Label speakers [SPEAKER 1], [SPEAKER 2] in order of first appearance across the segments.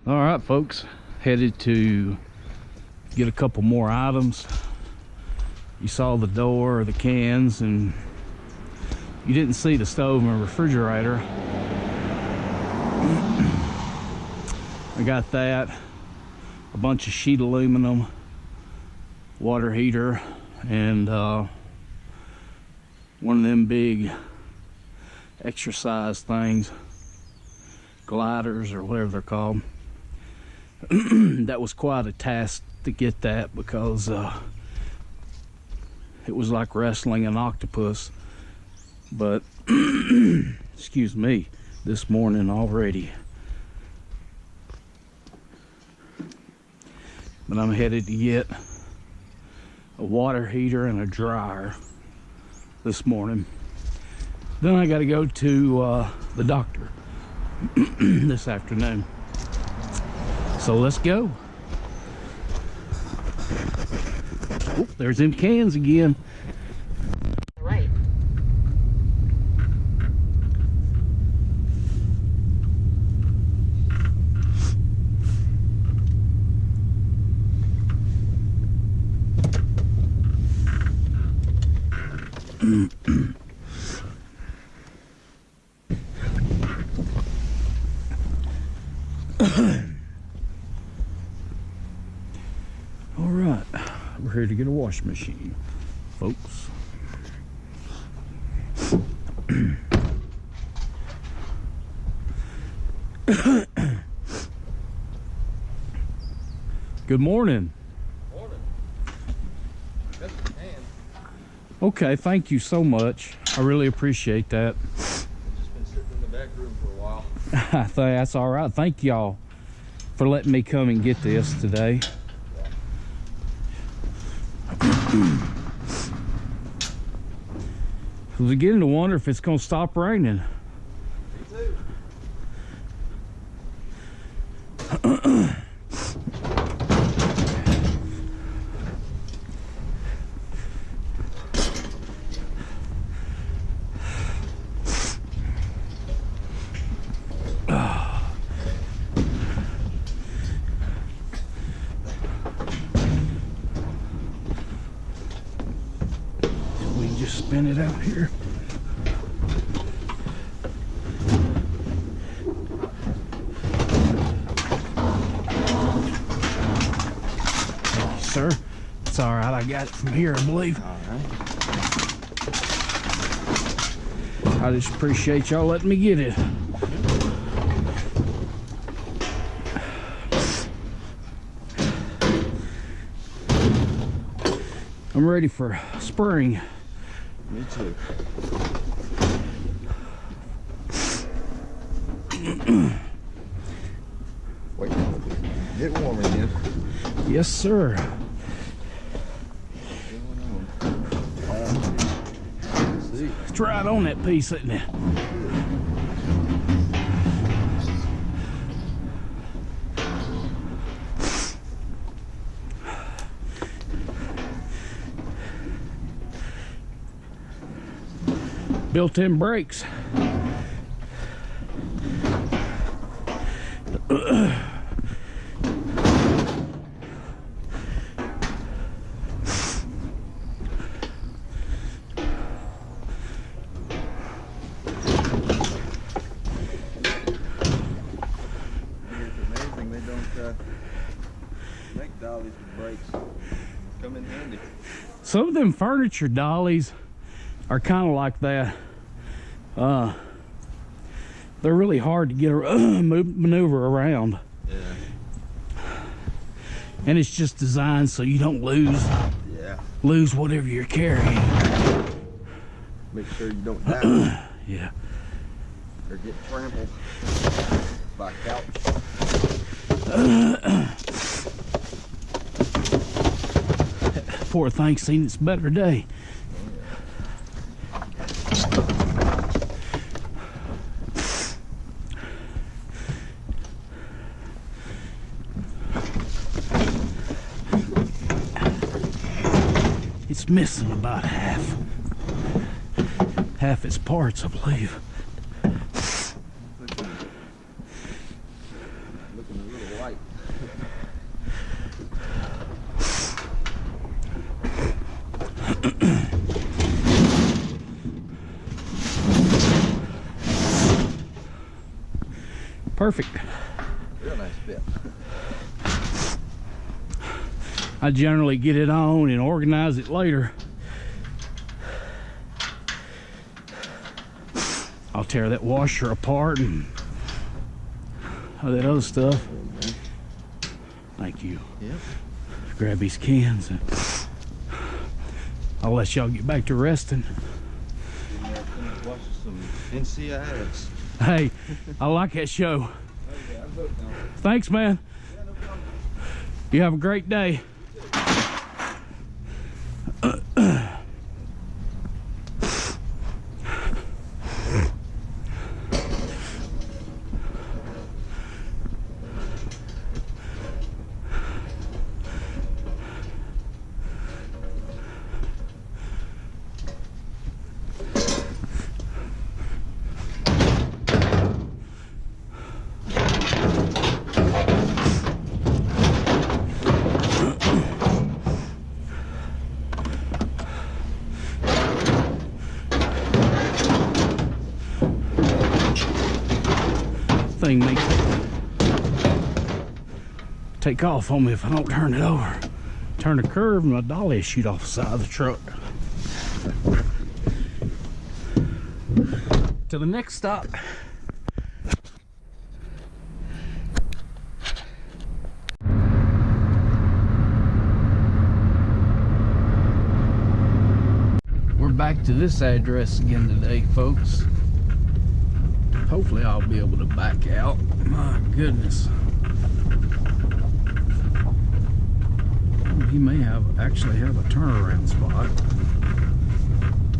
[SPEAKER 1] All right, folks, headed to get a couple more items. You saw the door, the cans, and you didn't see the stove and refrigerator. I got that, a bunch of sheet aluminum, water heater, and one of them big exercise things, gliders or whatever they're called. That was quite a task to get that, because it was like wrestling an octopus. But excuse me, this morning already. But I'm headed to get a water heater and a dryer this morning. Then I got to go to the doctor this afternoon. So let's go. Oh, there's them cans again.
[SPEAKER 2] All right.
[SPEAKER 1] All right, we're here to get a washing machine, folks. Good morning.
[SPEAKER 3] Morning. Got some hands.
[SPEAKER 1] Okay, thank you so much. I really appreciate that.
[SPEAKER 3] I've just been sitting in the back room for a while.
[SPEAKER 1] I think that's all right. Thank y'all for letting me come and get this today. I was beginning to wonder if it's going to stop raining.
[SPEAKER 3] Me too.
[SPEAKER 1] We can just spin it out here. Sir, it's all right. I got it from here, I believe.
[SPEAKER 3] All right.
[SPEAKER 1] I just appreciate y'all letting me get it. I'm ready for spring.
[SPEAKER 3] Me too. Wait, get warm again.
[SPEAKER 1] Yes, sir.
[SPEAKER 3] See,
[SPEAKER 1] It's right on that piece, isn't it? Built-in brakes.
[SPEAKER 3] it's amazing they don't make dollies with brakes. Come in handy.
[SPEAKER 1] Some of them furniture dollies are kind of like that. They're really hard to get maneuver around,
[SPEAKER 3] Yeah.
[SPEAKER 1] and it's just designed so you don't lose whatever you're carrying.
[SPEAKER 3] Make sure you don't die
[SPEAKER 1] Yeah.
[SPEAKER 3] or get trampled by a couch.
[SPEAKER 1] Poor thing seen its better day. It's missing about half its parts, I believe.
[SPEAKER 3] Looking a little right.
[SPEAKER 1] Perfect.
[SPEAKER 3] Real nice bit.
[SPEAKER 1] I generally get it on and organize it later. I'll tear that washer apart and all that other stuff. Thank you.
[SPEAKER 3] Yep.
[SPEAKER 1] Grab these cans and I'll let y'all get back to resting.
[SPEAKER 3] Watch some NCIS.
[SPEAKER 1] Hey, I like that show.
[SPEAKER 3] Okay, I'm hooked now.
[SPEAKER 1] Thanks, man.
[SPEAKER 3] Yeah, no problem.
[SPEAKER 1] You have a great day. Thing makes take off on me if I don't turn it over. Turn the curve and my dolly will shoot off the side of the truck. To the next stop. We're back to this address again today, folks. Hopefully I'll be able to back out. My goodness. He may actually have a turnaround spot.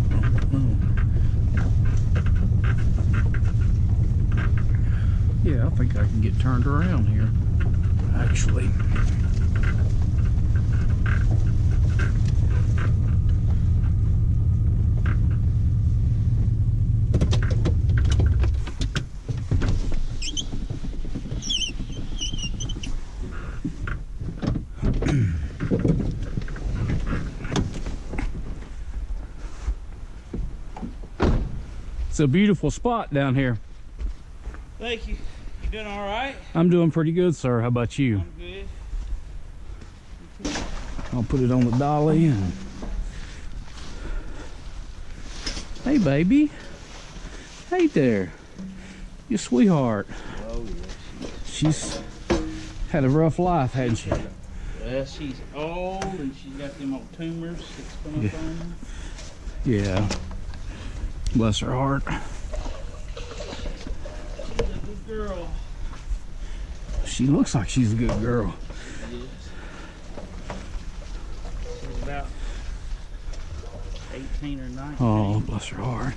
[SPEAKER 1] I don't know. Yeah, I think I can get turned around here, actually. It's a beautiful spot down here.
[SPEAKER 4] Thank you. You doing all right?
[SPEAKER 1] I'm doing pretty good, sir. How about you?
[SPEAKER 4] I'm good.
[SPEAKER 1] I'll put it on the dolly and... Hey, baby. Hey there. You sweetheart.
[SPEAKER 4] Oh, yeah.
[SPEAKER 1] She's had a rough life, hasn't she?
[SPEAKER 4] Well, she's old and she's got them old tumors that's coming
[SPEAKER 1] Yeah.
[SPEAKER 4] from her.
[SPEAKER 1] Yeah. Bless her heart.
[SPEAKER 4] She's a good girl.
[SPEAKER 1] She looks like she's a good girl.
[SPEAKER 4] Yes. She's about 18 or 19.
[SPEAKER 1] Oh, bless her heart.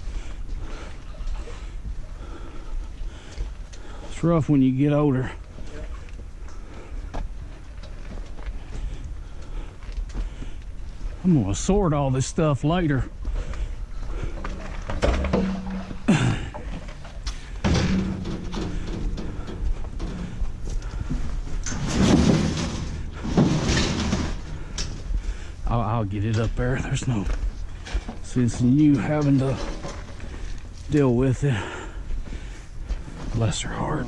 [SPEAKER 1] It's rough when you get older. I'm gonna sort all this stuff later. I'll get it up there. There's no sense in you having to deal with it. Bless her heart.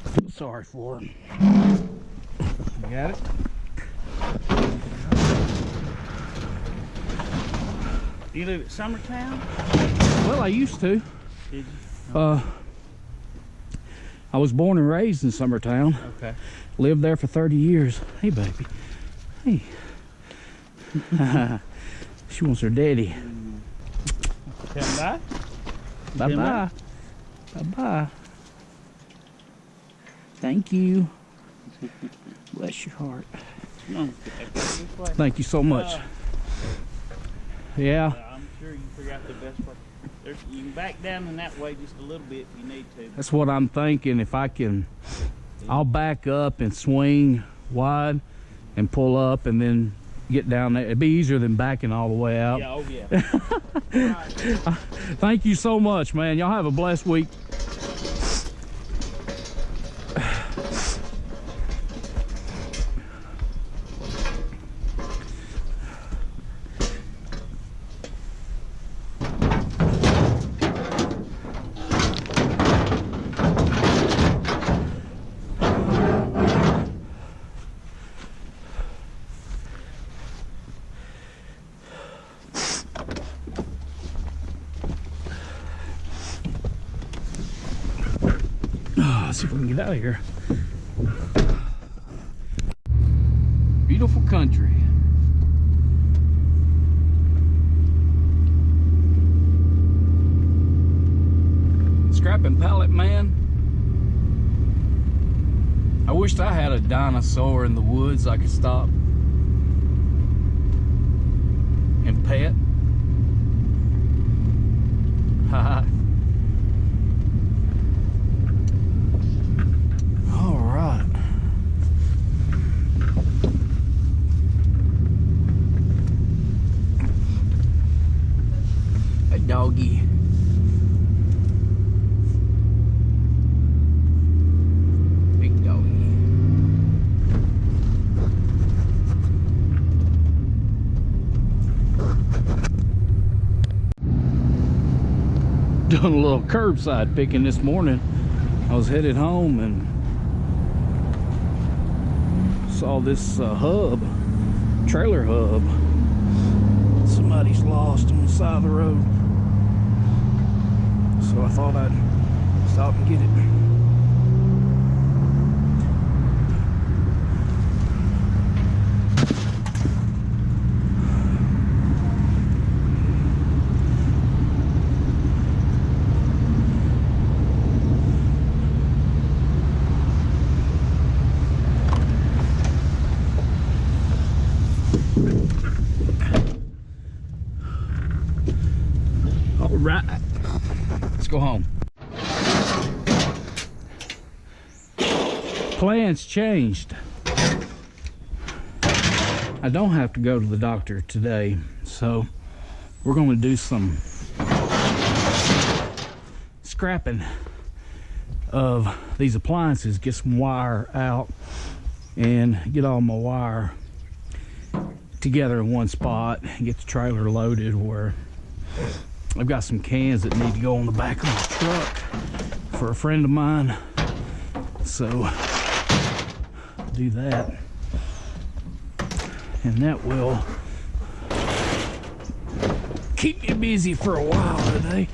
[SPEAKER 1] Feel sorry for her.
[SPEAKER 4] You got it? You live at Summertown?
[SPEAKER 1] Well, I used to.
[SPEAKER 4] Did you?
[SPEAKER 1] I was born and raised in Summertown.
[SPEAKER 4] Okay.
[SPEAKER 1] Lived there for 30 years. Hey, baby. Hey. She wants her daddy.
[SPEAKER 4] Tell bye.
[SPEAKER 1] Bye-bye. Bye-bye. Thank you. Bless your heart.
[SPEAKER 4] Come on, get that this way.
[SPEAKER 1] Thank you so much. Yeah.
[SPEAKER 4] I'm sure you figure out the best way. You can back down in that way just a little bit if you need to.
[SPEAKER 1] That's what I'm thinking. If I can, I'll back up and swing wide and pull up and then get down there. It'd be easier than backing all the way out.
[SPEAKER 4] Yeah, oh yeah. Right.
[SPEAKER 1] Thank you so much, man. Y'all have a blessed week. Let's see if we can get out of here. Beautiful country. Scrapping pallet man. I wished I had a dinosaur in the woods I could stop and pet. Haha. All right. A doggy. Big doggy. Doing a little curbside picking this morning. I was headed home and saw this hub, trailer hub. Somebody's lost on the side of the road. So I thought I'd stop and get it. All right, let's go home. Plans changed. I don't have to go to the doctor today, so we're going to do some scrapping of these appliances, get some wire out and get all my wire together in one spot and get the trailer loaded, where I've got some cans that need to go on the back of the truck for a friend of mine. So do that, and that will keep me busy for a while today.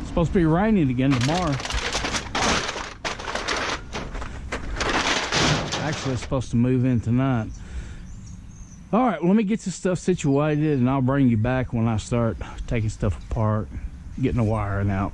[SPEAKER 1] It's supposed to be raining again tomorrow. Actually, it's supposed to move in tonight. All right, let me get this stuff situated, and I'll bring you back when I start taking stuff apart, getting the wiring out.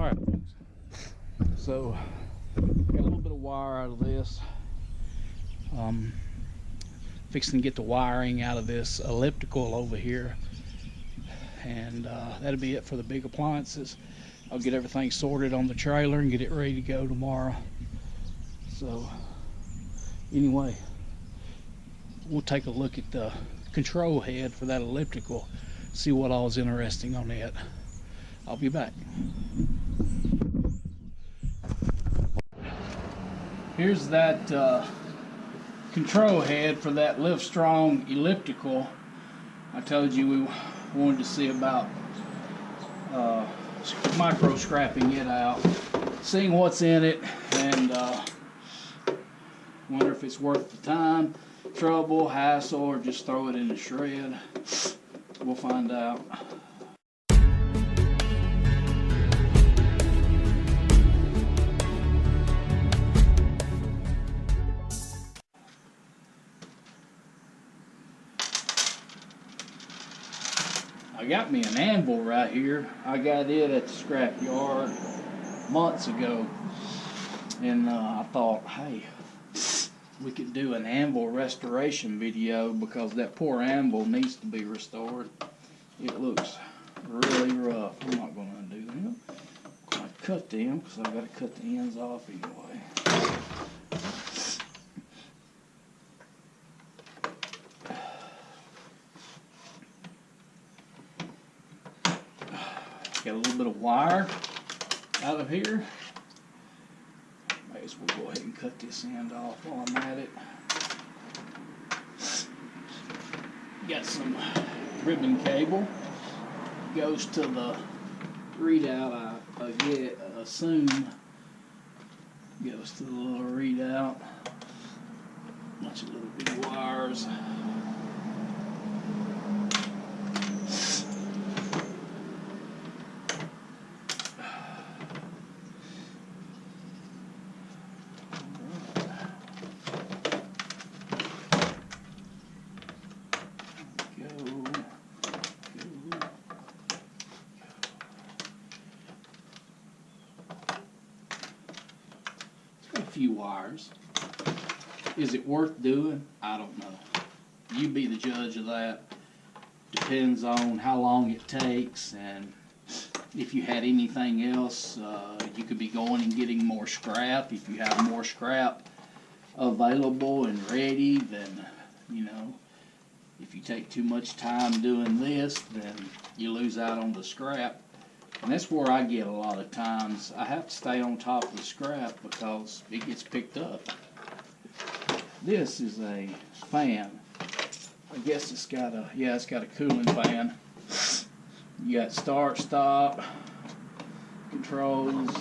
[SPEAKER 1] Alright, so got a little bit of wire out of this. Fixing to get the wiring out of this elliptical over here, and that'll be it for the big appliances. I'll get everything sorted on the trailer and get it ready to go tomorrow. So anyway, we'll take a look at the control head for that elliptical, see what all is interesting on it. I'll be back. Here's that control head for that Livestrong elliptical. I told you we wanted to see about micro scrapping it out, seeing what's in it, and wonder if it's worth the time, trouble, hassle, or just throw it in the shred. We'll find out. I got me an anvil right here. I got it at the scrap yard months ago, and I thought, hey, we could do an anvil restoration video because that poor anvil needs to be restored. It looks really rough. I'm not going to undo them. I'm going to cut them because I've got to cut the ends off anyway. Got a little bit of wire out of here. May as well go ahead and cut this end off while I'm at it. Got some ribbon cable. Goes to the readout, I assume. Goes to the little readout. Bunch of little big wires. Few wires. Is it worth doing? I don't know. You be the judge of that. Depends on how long it takes, and if you had anything else, you could be going and getting more scrap. If you have more scrap available and ready, then, you know, if you take too much time doing this, then you lose out on the scrap. And that's where I get a lot of times. I have to stay on top of the scrap because it gets picked up. This is a fan. I guess it's got a, yeah, it's got a cooling fan. You got start, stop, controls,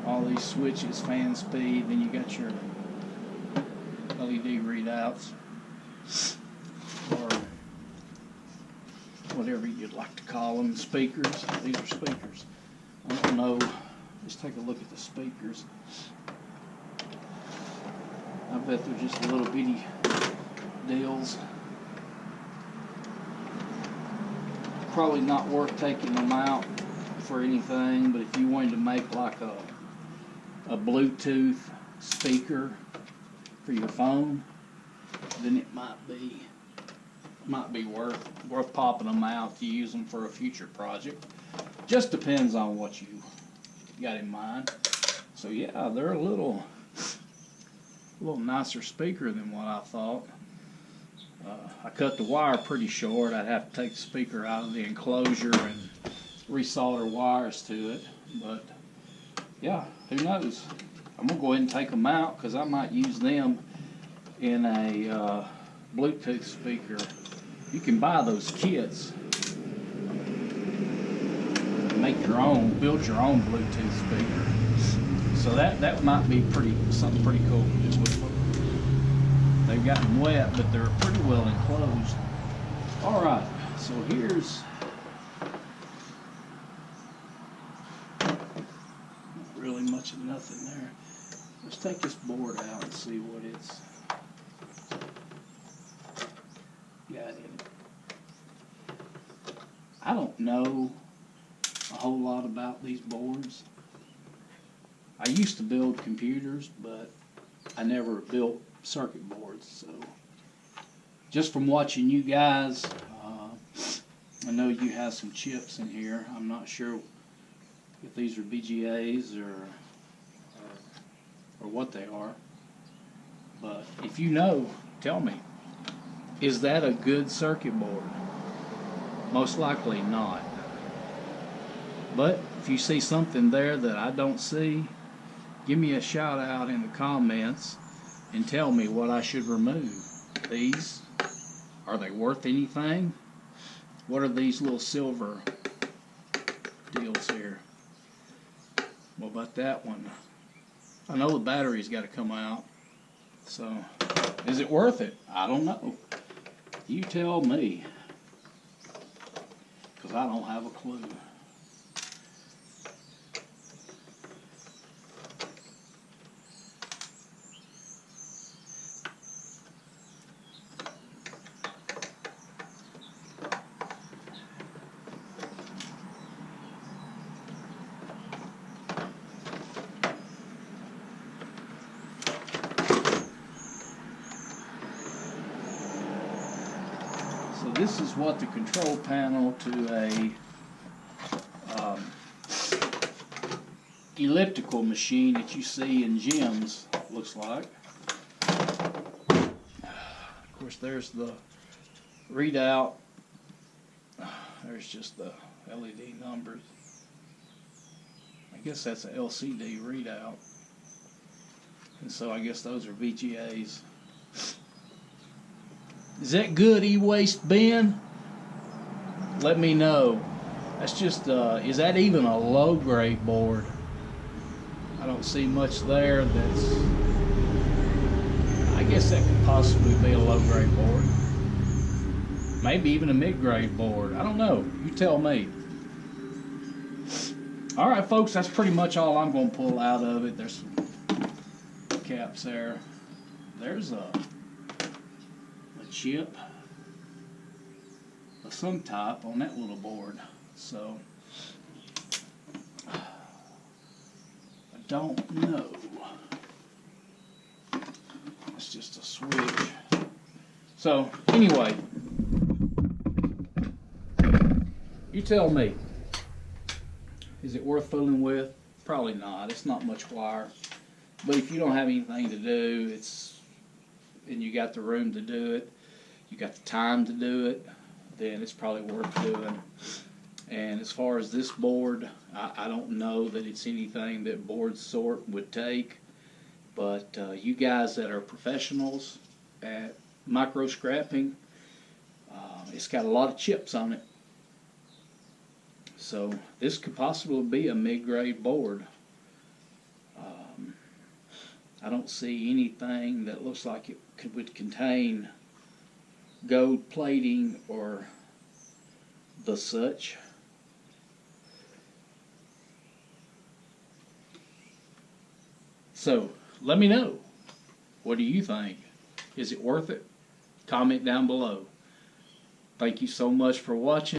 [SPEAKER 1] all these switches, fan speed, then you got your LED readouts, or whatever you'd like to call them, speakers. These are speakers. I don't know. Let's take a look at the speakers. I bet they're just little bitty deals. Probably not worth taking them out for anything, but if you wanted to make like a Bluetooth speaker for your phone, then it might be worth popping them out to use them for a future project. Just depends on what you got in mind. So yeah, they're a little nicer speaker than what I thought. I cut the wire pretty short. I'd have to take the speaker out of the enclosure and resolder wires to it. But yeah, who knows? I'm gonna go ahead and take them out because I might use them in a Bluetooth speaker. You can buy those kits, make your own, build your own Bluetooth speaker. So that might be something pretty cool to do with them. They've gotten wet, but they're pretty well enclosed. All right, so here's not really much of nothing there. Let's take this board out and see what it's got in it. I don't know a whole lot about these boards. I used to build computers, but I never built circuit boards. So just from watching you guys, I know you have some chips in here. I'm not sure if these are VGAs or what they are. But if you know, tell me. Is that a good circuit board? Most likely not. But if you see something there that I don't see, give me a shout out in the comments and tell me what I should remove. These, are they worth anything? What are these little silver deals here? What about that one? I know the battery's got to come out. So, is it worth it? I don't know. You tell me. Because I don't have a clue. So this is what the control panel to a elliptical machine that you see in gyms looks like. Of course, there's the readout. There's just the LED numbers. I guess that's an LCD readout. And so I guess those are VGAs. Is that good, e-waste bin? Let me know. That's just, is that even a low-grade board? I don't see much there that's, I guess that could possibly be a low-grade board. Maybe even a mid-grade board. I don't know. You tell me. Alright, folks, that's pretty much all I'm going to pull out of it. There's some caps there. There's a chip of some type on that little board. So I don't know. It's just a switch. So anyway, you tell me. Is it worth fooling with? Probably not. It's not much wire. But if you don't have anything to do, and you got the room to do it, you got the time to do it, then it's probably worth doing. And as far as this board, I don't know that it's anything that board sort would take, but you guys that are professionals at micro scrapping, it's got a lot of chips on it. So this could possibly be a mid-grade board. I don't see anything that looks like it would contain gold plating or the such. So let me know. What do you think? Is it worth it? Comment down below. Thank you so much for watching.